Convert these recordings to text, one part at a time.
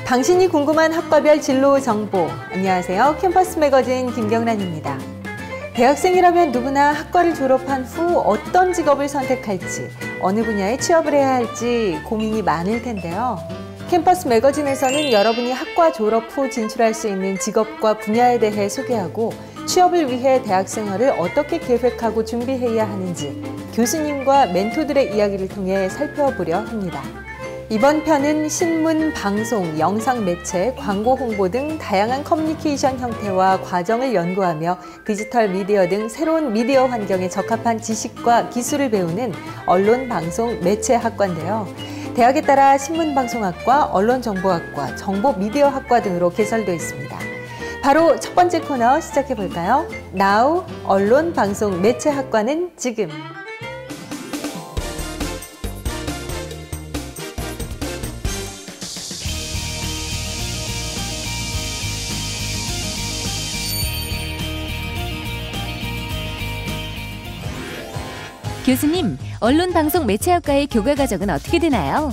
당신이 궁금한 학과별 진로 정보. 안녕하세요. 캠퍼스 매거진 김경란입니다. 대학생이라면 누구나 학과를 졸업한 후 어떤 직업을 선택할지, 어느 분야에 취업을 해야 할지 고민이 많을 텐데요. 캠퍼스 매거진에서는 여러분이 학과 졸업 후 진출할 수 있는 직업과 분야에 대해 소개하고 취업을 위해 대학 생활을 어떻게 계획하고 준비해야 하는지 교수님과 멘토들의 이야기를 통해 살펴보려 합니다. 이번 편은 신문, 방송, 영상 매체, 광고 홍보 등 다양한 커뮤니케이션 형태와 과정을 연구하며 디지털 미디어 등 새로운 미디어 환경에 적합한 지식과 기술을 배우는 언론, 방송, 매체학과인데요. 대학에 따라 신문방송학과, 언론정보학과, 정보미디어학과 등으로 개설되어 있습니다. 바로 첫 번째 코너 시작해 볼까요? Now, 언론, 방송, 매체학과는 지금. 교수님, 언론방송 매체학과의 교과 과정은 어떻게 되나요?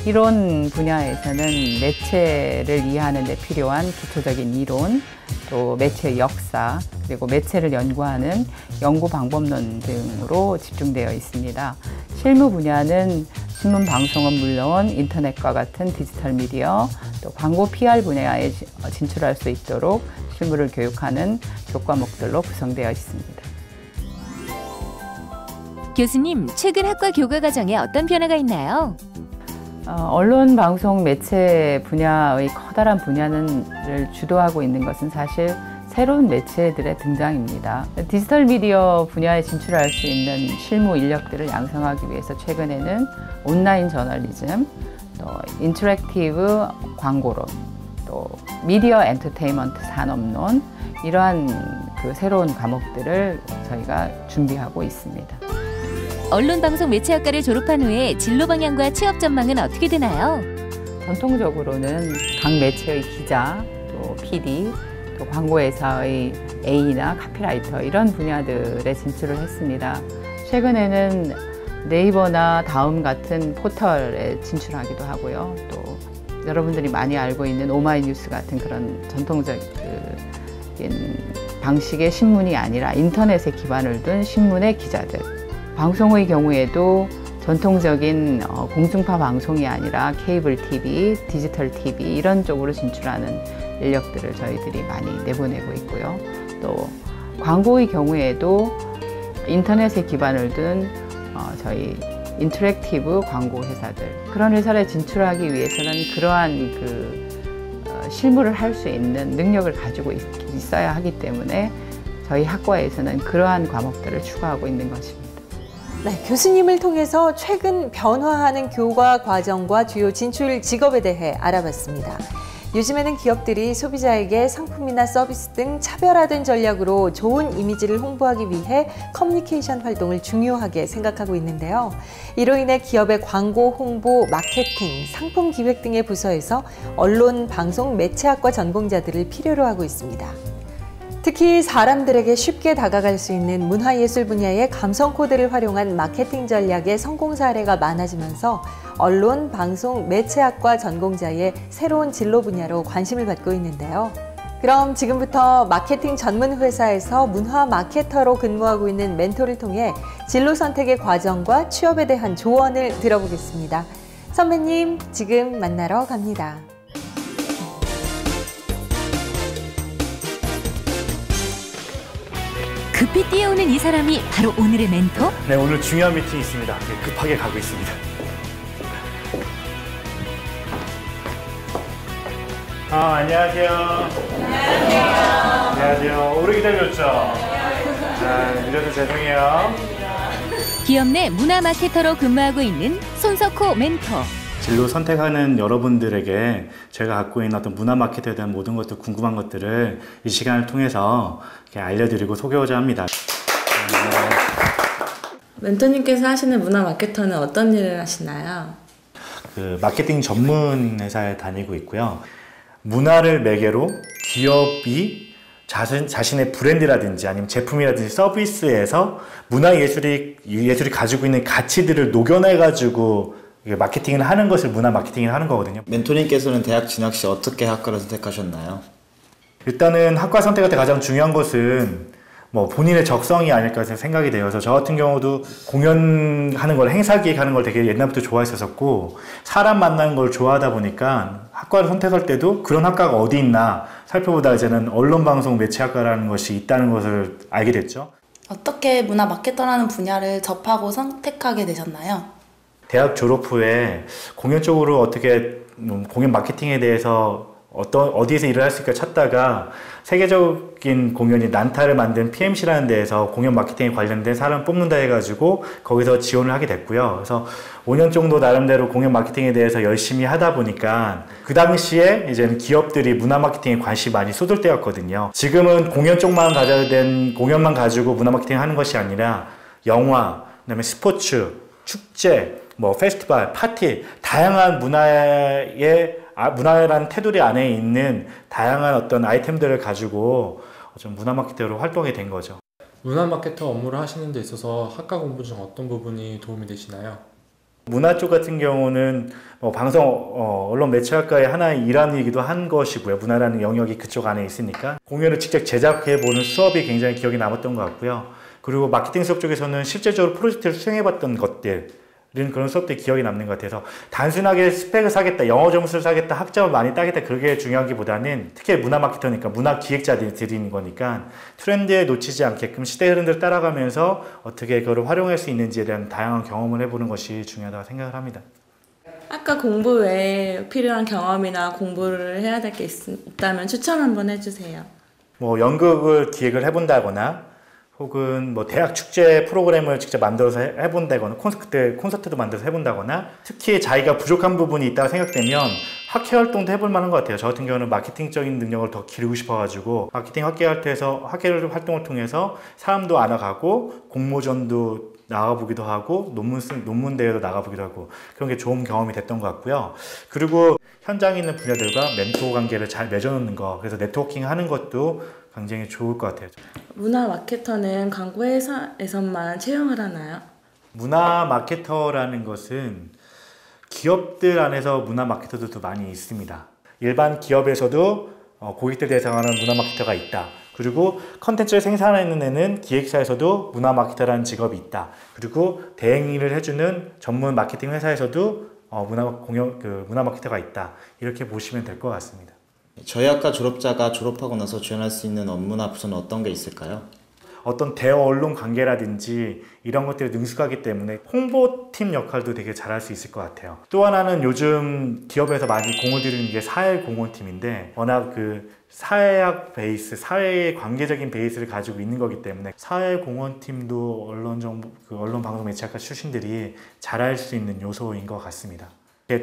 이론 분야에서는 매체를 이해하는 데 필요한 기초적인 이론, 또 매체의 역사, 그리고 매체를 연구하는 연구 방법론 등으로 집중되어 있습니다. 실무 분야는 신문 방송은 물론 인터넷과 같은 디지털 미디어, 또 광고 PR 분야에 진출할 수 있도록 실무를 교육하는 교과목들로 구성되어 있습니다. 교수님, 최근 학과 교과 과정에 어떤 변화가 있나요? 언론, 방송, 매체 분야의 커다란 분야를 주도하고 있는 것은 사실 새로운 매체들의 등장입니다. 디지털 미디어 분야에 진출할 수 있는 실무 인력들을 양성하기 위해서 최근에는 온라인 저널리즘, 또 인터랙티브 광고론, 또 미디어 엔터테인먼트 산업론, 이러한 새로운 과목들을 저희가 준비하고 있습니다. 언론방송 매체학과를 졸업한 후에 진로 방향과 취업 전망은 어떻게 되나요? 전통적으로는 각 매체의 기자, 또 PD, 또 광고회사의 A나 카피라이터 이런 분야들에 진출을 했습니다. 최근에는 네이버나 다음 같은 포털에 진출하기도 하고요. 또 여러분들이 많이 알고 있는 오마이뉴스 같은 그런 전통적인 방식의 신문이 아니라 인터넷에 기반을 둔 신문의 기자들, 방송의 경우에도 전통적인 공중파 방송이 아니라 케이블 TV, 디지털 TV 이런 쪽으로 진출하는 인력들을 저희들이 많이 내보내고 있고요. 또 광고의 경우에도 인터넷에 기반을 둔 저희 인터랙티브 광고 회사들, 그런 회사에 진출하기 위해서는 그러한 실무를 할 수 있는 능력을 가지고 있어야 하기 때문에 저희 학과에서는 그러한 과목들을 추구하고 있는 것입니다. 네, 교수님을 통해서 최근 변화하는 교과 과정과 주요 진출 직업에 대해 알아봤습니다. 요즘에는 기업들이 소비자에게 상품이나 서비스 등 차별화된 전략으로 좋은 이미지를 홍보하기 위해 커뮤니케이션 활동을 중요하게 생각하고 있는데요. 이로 인해 기업의 광고, 홍보, 마케팅, 상품 기획 등의 부서에서 언론, 방송, 매체학과 전공자들을 필요로 하고 있습니다. 특히 사람들에게 쉽게 다가갈 수 있는 문화예술 분야의 감성 코드를 활용한 마케팅 전략의 성공 사례가 많아지면서 언론, 방송, 매체학과 전공자의 새로운 진로 분야로 관심을 받고 있는데요. 그럼 지금부터 마케팅 전문 회사에서 문화 마케터로 근무하고 있는 멘토를 통해 진로 선택의 과정과 취업에 대한 조언을 들어보겠습니다. 선배님, 지금 만나러 갑니다. 급히 뛰어오는 이 사람이 바로 오늘의 멘토? 네, 오늘 중요한 미팅이 있습니다. 급하게 가고 있습니다. 안녕하세요. 안녕하세요. 안녕하세요. 오래 기다렸죠? 이래서 죄송해요. 기업 내 문화 마케터로 근무하고 있는 손석호 멘토. 진로 선택하는 여러분들에게 제가 갖고 있는 어떤 문화 마케터에 대한 모든 것들, 궁금한 것들을 이 시간을 통해서 이렇게 알려드리고 소개하고자 합니다. 멘토님께서 하시는 문화 마케터는 어떤 일을 하시나요? 마케팅 전문 회사에 다니고 있고요. 문화를 매개로 기업이 자신의 브랜드라든지 아니면 제품이라든지 서비스에서 문화예술이 가지고 있는 가치들을 녹여내가지고 이게 마케팅을 하는 것을 문화 마케팅을 하는 거거든요. 멘토님께서는 대학 진학 시 어떻게 학과를 선택하셨나요? 일단은 학과 선택할 때 가장 중요한 것은 뭐 본인의 적성이 아닐까 생각이 되어서 저 같은 경우도 공연하는 걸 행사 기획하는 걸 되게 옛날부터 좋아했었고 사람 만나는 걸 좋아하다 보니까 학과를 선택할 때도 그런 학과가 어디 있나 살펴보다 이제는 언론방송 매체학과라는 것이 있다는 것을 알게 됐죠. 어떻게 문화 마케터라는 분야를 접하고 선택하게 되셨나요? 대학 졸업 후에 공연 쪽으로 어떻게 공연 마케팅에 대해서 어디에서 일을 할 수 있을까 찾다가 세계적인 공연이 난타를 만든 PMC라는 데에서 공연 마케팅에 관련된 사람을 뽑는다 해가지고 거기서 지원을 하게 됐고요. 그래서 5년 정도 나름대로 공연 마케팅에 대해서 열심히 하다 보니까 그 당시에 이제는 기업들이 문화 마케팅에 관심이 많이 쏟을 때였거든요. 지금은 공연 쪽만 가져야 된 공연만 가지고 문화 마케팅 하는 것이 아니라 영화, 그다음에 스포츠, 축제, 뭐 페스티벌, 파티, 다양한 문화라는 테두리 안에 있는 다양한 어떤 아이템들을 가지고 좀 문화 마케터로 활동하게 된 거죠. 문화 마케터 업무를 하시는 데 있어서 학과 공부 중 어떤 부분이 도움이 되시나요? 문화 쪽 같은 경우는 방송, 언론 매체학과의 하나의 일환이기도 한 것이고요. 문화라는 영역이 그쪽 안에 있으니까 공연을 직접 제작해보는 수업이 굉장히 기억에 남았던 것 같고요. 그리고 마케팅 수업 쪽에서는 실제적으로 프로젝트를 수행해봤던 것들 그런 수업들이 기억에 남는 것 같아서 단순하게 스펙을 사겠다, 영어 점수를 사겠다, 학점을 많이 따겠다 그게 중요하기보다는 특히 문화 마케터니까 문화 기획자들이 거니까 트렌드에 놓치지 않게끔 시대 흐름들을 따라가면서 어떻게 그걸 활용할 수 있는지에 대한 다양한 경험을 해보는 것이 중요하다고 생각을 합니다. 학과 공부 외에 필요한 경험이나 공부를 해야 될 게 있다면 추천 한번 해주세요. 뭐 연극을 기획을 해본다거나 혹은 뭐 대학 축제 프로그램을 직접 만들어서 해본다거나 콘서트도 만들어서 해본다거나 특히 자기가 부족한 부분이 있다고 생각되면 학회 활동도 해볼 만한 것 같아요. 저 같은 경우는 마케팅적인 능력을 더 기르고 싶어가지고 마케팅 학회 활동을 통해서 사람도 알아가고 공모전도 나가보기도 하고 논문 대회도 나가보기도 하고 그런 게 좋은 경험이 됐던 것 같고요. 그리고 현장에 있는 분야들과 멘토 관계를 잘 맺어놓는 거, 그래서 네트워킹 하는 것도 굉장히 좋을 것 같아요. 문화 마케터는 광고 회사에서만 채용을 하나요? 문화 마케터라는 것은 기업들 안에서 문화 마케터들도 많이 있습니다. 일반 기업에서도 고객들 대상하는 문화 마케터가 있다. 그리고 컨텐츠를 생산하는 데는 기획사에서도 문화 마케터라는 직업이 있다. 그리고 대행 일을 해주는 전문 마케팅 회사에서도 문화 마케터가 있다. 이렇게 보시면 될 것 같습니다. 저희 학과 졸업자가 졸업하고 나서 지원할 수 있는 업무나 부서는 어떤 게 있을까요? 어떤 대어 언론 관계라든지 이런 것들이 능숙하기 때문에 홍보팀 역할도 되게 잘할 수 있을 것 같아요. 또 하나는 요즘 기업에서 많이 공을 들이는 게 사회공헌팀인데 워낙 그 사회학 베이스, 사회의 관계적인 베이스를 가지고 있는 거기 때문에 사회공헌팀도 언론방송매체학과 출신들이 잘할 수 있는 요소인 것 같습니다.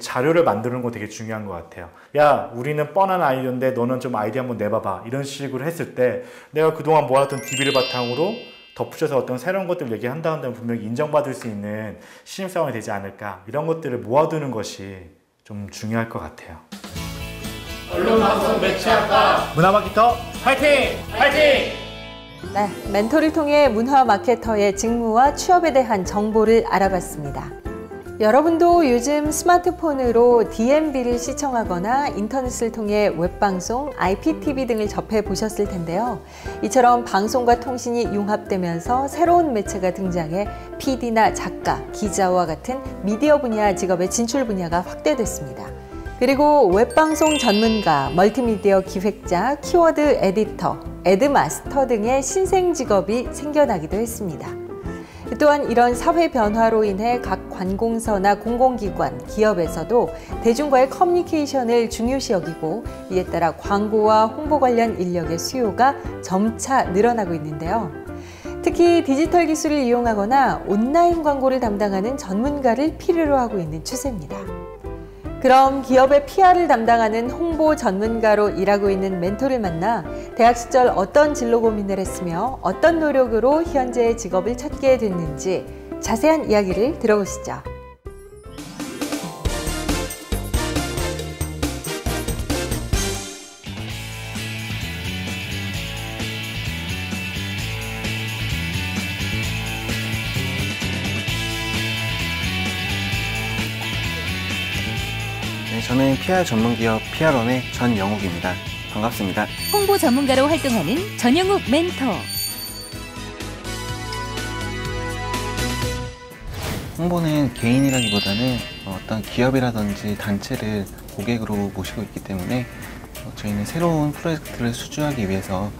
자료를 만드는 거 되게 중요한 것 같아요. 야, 우리는 뻔한 아이디어인데 너는 좀 아이디어 한번 내봐봐. 이런 식으로 했을 때 내가 그동안 모았던 DB를 바탕으로 덧붙여서 어떤 새로운 것들을 얘기한다면 분명히 인정받을 수 있는 신입사원이 되지 않을까. 이런 것들을 모아두는 것이 좀 중요할 것 같아요. 언론방송 매체학과 문화 마케터 파이팅! 파이팅! 네, 멘토를 통해 문화 마케터의 직무와 취업에 대한 정보를 알아봤습니다. 여러분도 요즘 스마트폰으로 DMB를 시청하거나 인터넷을 통해 웹방송, IPTV 등을 접해 보셨을 텐데요. 이처럼 방송과 통신이 융합되면서 새로운 매체가 등장해 PD나 작가, 기자와 같은 미디어 분야 직업의 진출 분야가 확대됐습니다. 그리고 웹방송 전문가, 멀티미디어 기획자, 키워드 에디터, 애드마스터 등의 신생 직업이 생겨나기도 했습니다. 또한 이런 사회 변화로 인해 각 관공서나 공공기관, 기업에서도 대중과의 커뮤니케이션을 중요시 여기고 이에 따라 광고와 홍보 관련 인력의 수요가 점차 늘어나고 있는데요. 특히 디지털 기술을 이용하거나 온라인 광고를 담당하는 전문가를 필요로 하고 있는 추세입니다. 그럼 기업의 PR을 담당하는 홍보 전문가로 일하고 있는 멘토를 만나 대학 시절 어떤 진로 고민을 했으며 어떤 노력으로 현재의 직업을 찾게 됐는지 자세한 이야기를 들어보시죠. 네, 저는 PR 전문기업 PR원의 전영욱입니다. 반갑습니다. 홍보 전문가로 활동하는 전영욱 멘토. 홍보는 개인이라기보다는 어떤 기업이라든지 단체를 고객으로 모시고 있기 때문에 저희는 새로운 프로젝트를 수주하기 위해서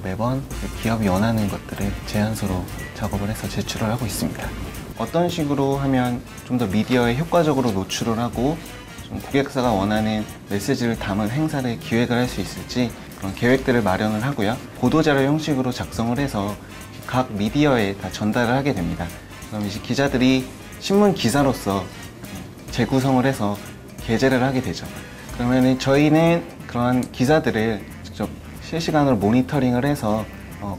매번 기업이 원하는 것들을 제안서로 작업을 해서 제출을 하고 있습니다. 어떤 식으로 하면 좀 더 미디어에 효과적으로 노출을 하고 좀 고객사가 원하는 메시지를 담은 행사를 기획을 할 수 있을지 그런 계획들을 마련을 하고요. 보도자료 형식으로 작성을 해서 각 미디어에 다 전달을 하게 됩니다. 그럼 이제 기자들이 신문 기사로서 재구성을 해서 게재를 하게 되죠. 그러면 저희는 그러한 기사들을 직접 실시간으로 모니터링을 해서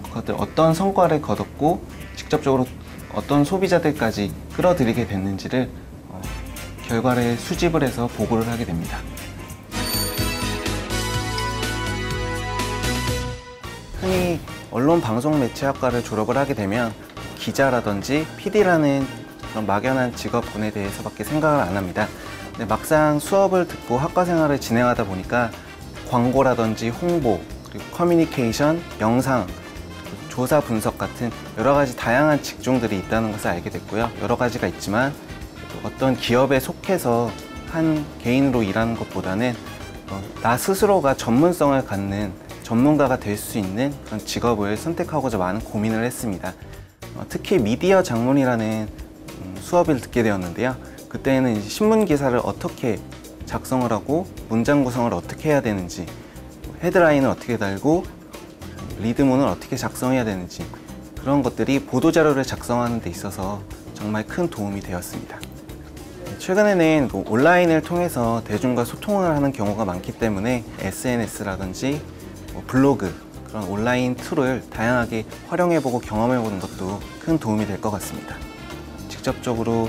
그것들 어떤 성과를 거뒀고 직접적으로 어떤 소비자들까지 끌어들이게 됐는지를 결과를 수집을 해서 보고를 하게 됩니다. 흔히 언론방송매체학과를 졸업을 하게 되면 기자라든지 PD라는 그런 막연한 직업군에 대해서밖에 생각을 안 합니다. 근데 막상 수업을 듣고 학과 생활을 진행하다 보니까 광고라든지 홍보, 그리고 커뮤니케이션, 영상, 조사 분석 같은 여러 가지 다양한 직종들이 있다는 것을 알게 됐고요. 여러 가지가 있지만 어떤 기업에 속해서 한 개인으로 일하는 것보다는 나 스스로가 전문성을 갖는 전문가가 될 수 있는 그런 직업을 선택하고자 많은 고민을 했습니다. 특히 미디어 장문이라는 수업을 듣게 되었는데요. 그때는 이제 신문 기사를 어떻게 작성을 하고 문장 구성을 어떻게 해야 되는지, 헤드라인을 어떻게 달고 리드문을 어떻게 작성해야 되는지 그런 것들이 보도자료를 작성하는 데 있어서 정말 큰 도움이 되었습니다. 최근에는 온라인을 통해서 대중과 소통을 하는 경우가 많기 때문에 SNS라든지 블로그 그런 온라인 툴을 다양하게 활용해보고 경험해보는 것도 큰 도움이 될 것 같습니다. 직접적으로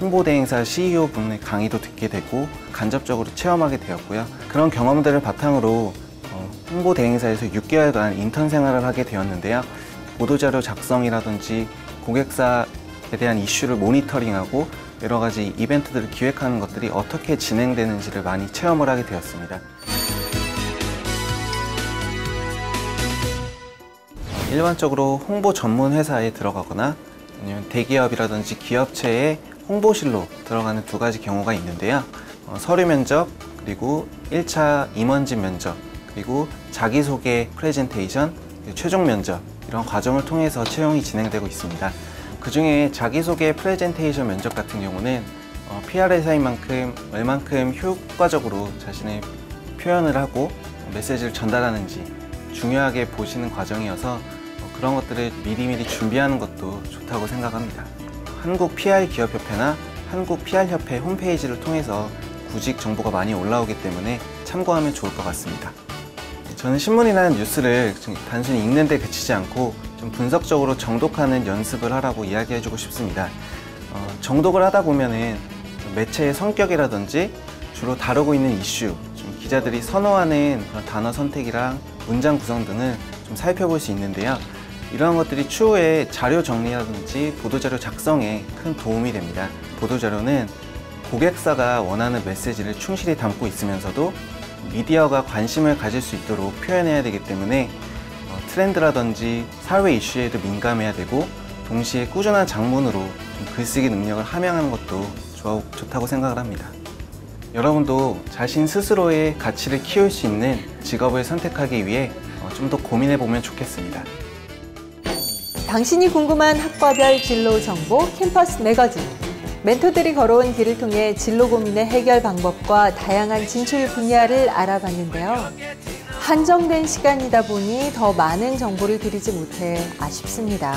홍보대 행사 CEO 분의 강의도 듣게 되고 간접적으로 체험하게 되었고요. 그런 경험들을 바탕으로 홍보대 행사에서 6개월간 인턴 생활을 하게 되었는데요. 보도자료 작성이라든지 고객사에 대한 이슈를 모니터링하고 여러 가지 이벤트들을 기획하는 것들이 어떻게 진행되는지를 많이 체험을 하게 되었습니다. 일반적으로 홍보 전문 회사에 들어가거나 아니면 대기업이라든지 기업체의 홍보실로 들어가는 두 가지 경우가 있는데요. 서류 면접, 그리고 1차 임원진 면접, 그리고 자기소개 프레젠테이션, 최종 면접 이런 과정을 통해서 채용이 진행되고 있습니다. 그 중에 자기소개 프레젠테이션 면접 같은 경우는 PR 회사인 만큼 얼만큼 효과적으로 자신의 표현을 하고 메시지를 전달하는지 중요하게 보시는 과정이어서 그런 것들을 미리미리 준비하는 것도 좋다고 생각합니다. 한국 PR 기업협회나 한국 PR협회 홈페이지를 통해서 구직 정보가 많이 올라오기 때문에 참고하면 좋을 것 같습니다. 저는 신문이라는 뉴스를 단순히 읽는 데 그치지 않고 좀 분석적으로 정독하는 연습을 하라고 이야기해주고 싶습니다. 정독을 하다 보면은 매체의 성격이라든지 주로 다루고 있는 이슈, 좀 기자들이 선호하는 그런 단어 선택이랑 문장 구성 등을 좀 살펴볼 수 있는데요. 이러한 것들이 추후에 자료 정리라든지 보도자료 작성에 큰 도움이 됩니다. 보도자료는 고객사가 원하는 메시지를 충실히 담고 있으면서도 미디어가 관심을 가질 수 있도록 표현해야 되기 때문에 트렌드라든지 사회 이슈에도 민감해야 되고 동시에 꾸준한 장문으로 글쓰기 능력을 함양하는 것도 좋다고 생각을 합니다. 여러분도 자신 스스로의 가치를 키울 수 있는 직업을 선택하기 위해 좀 더 고민해보면 좋겠습니다. 당신이 궁금한 학과별 진로 정보 캠퍼스 매거진. 멘토들이 걸어온 길을 통해 진로 고민의 해결 방법과 다양한 진출 분야를 알아봤는데요. 한정된 시간이다 보니 더 많은 정보를 드리지 못해 아쉽습니다.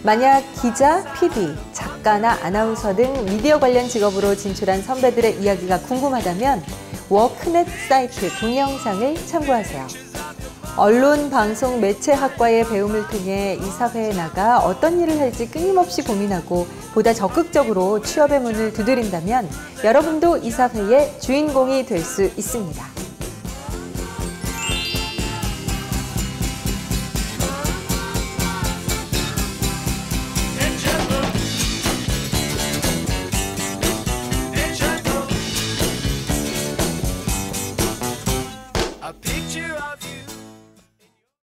만약 기자, PD, 작가나 아나운서 등 미디어 관련 직업으로 진출한 선배들의 이야기가 궁금하다면 워크넷 사이트 동영상을 참고하세요. 언론, 방송, 매체학과의 배움을 통해 이 사회에 나가 어떤 일을 할지 끊임없이 고민하고 보다 적극적으로 취업의 문을 두드린다면 여러분도 이 사회의 주인공이 될 수 있습니다.